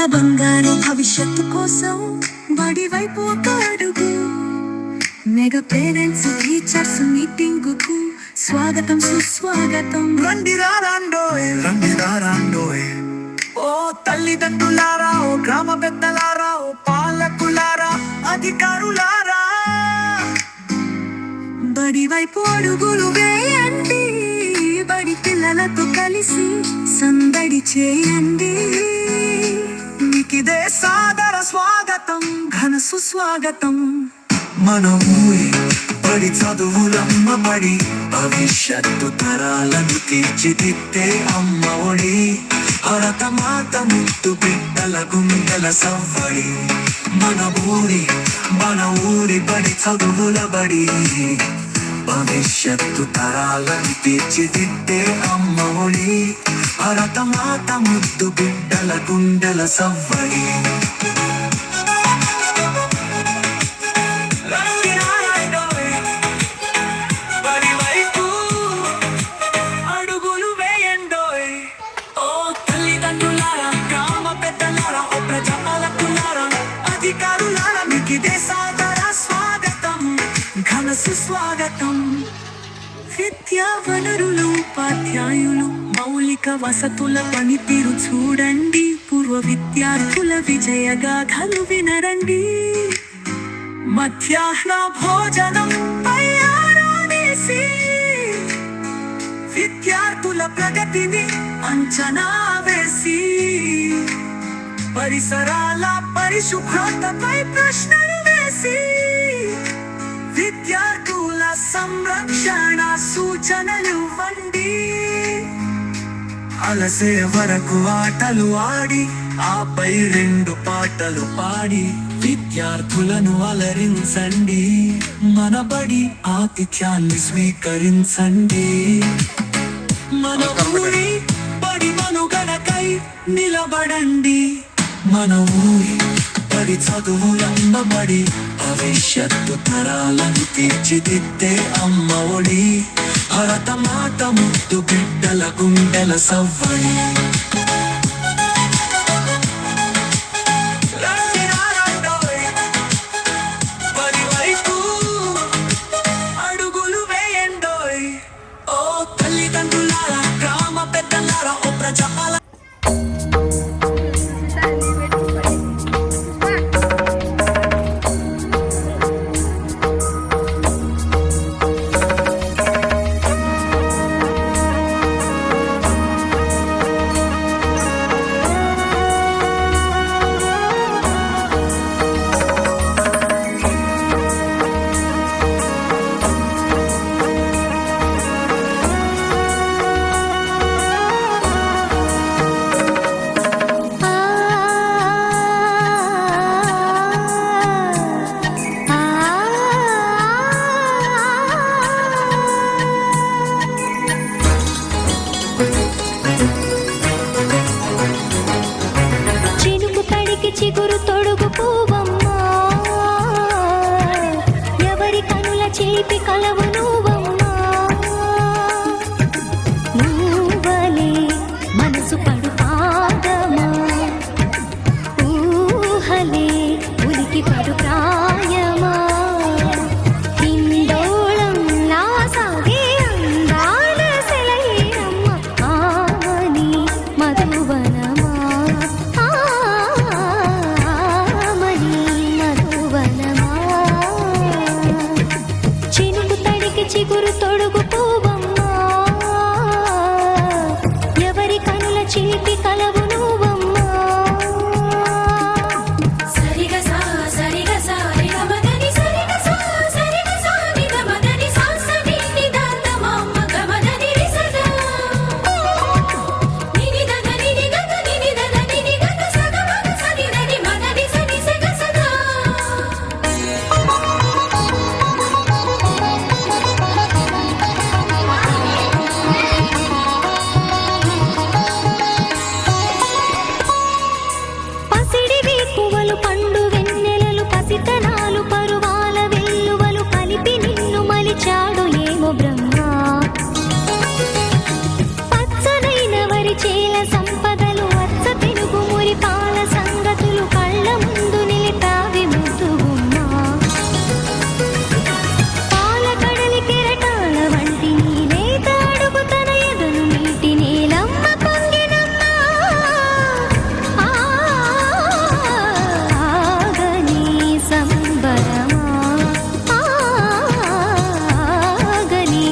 పిల్లల బంగారు భవిష్యత్తు కోసం బడి వైపు ఒక అడుగు. మెగా పేరెంట్స్ టీచర్స్ మీటింగుకు స్వాగతం సుస్వాగతం. రండి రాండోయ్ ఓ తల్లిదండ్రులారా, ఓ గ్రామ పెద్దలారా, ఓ పాలకులారా, అధికారులారా, బడి వైపు అడుగులు వేయండి. బడి పిల్లలతో కలిసి సందడి చేయండి. మీకిదే సాదర స్వాగతం, ఘన సుస్వాగతం. మన ఊరి బడి చదువులమ్మ బడి, భవిష్యత్తు తరాలను తీర్చిదిద్దే అమ్మ ఒడి. భరత మాత ముద్దు బిడ్డల గుండెల సవ్వడి. మన ఊరి బడి చదువుల బడి, భవిష్యత్తు తరాలను తీర్చిదిద్దే అమ్మ ఒడి. భరత మాత ముద్దు బిడ్డల గుండెల సవ్వడి. అధికారులారా, మీకిదే సాదర స్వాగతం, ఘన సుస్వాగతం. విద్యా వనరులు, ఉపాధ్యాయులు, మౌలిక వసతుల పనితీరు చూడండి. పూర్వ విద్యార్థుల విజయ గాథలు వినరండి. మధ్యాహ్న భోజనం తయారనేసి విద్యార్థుల ప్రగతిని అంచనా వేసి, పరిసరాల పరిశుభ్రతపై ప్రశ్నలు వేసి, విద్యార్థుల సంరక్షణ సూచనలు ఇవ్వండి. అలసే వరకు ఆటలు ఆడి, ఆపై 2 పాటలు పాడి విద్యార్థులను అలరించండి. మన బడి ఆతిథ్యాన్ని స్వీకరించండి. మన ఊరి బడి మనుగడకై నిలబడండి. మన ఊరి బడి చదువులమ్మ బడి, భవిష్యత్తు తరాలను తీర్చిదిద్దే అమ్మ ఒడి. భరత మాత ముద్దు బిడ్డల గుండెల సవ్వడి. బడి వైపు అడుగులు వేయండోయ్. ఓ తల్లిదండ్రులారా, గ్రామ పెద్దలారా, ఓ ప్రజల చిగురు తొడుగు పూవమ్మా, ఎవరి కనుల చేపి కలవు నువ్వమ్మా. నువ్వలే మనసు పడు పాదమా, ఊహలే ఉలికి పడు ప్రాయమా. హిందోళం నా సాగే అందాల సెలయేరమ్మ, ఆమని మధువనమా. చిగురు తొడుగు పూవమ్మా, ఎవరి కనుల చీటి కలవు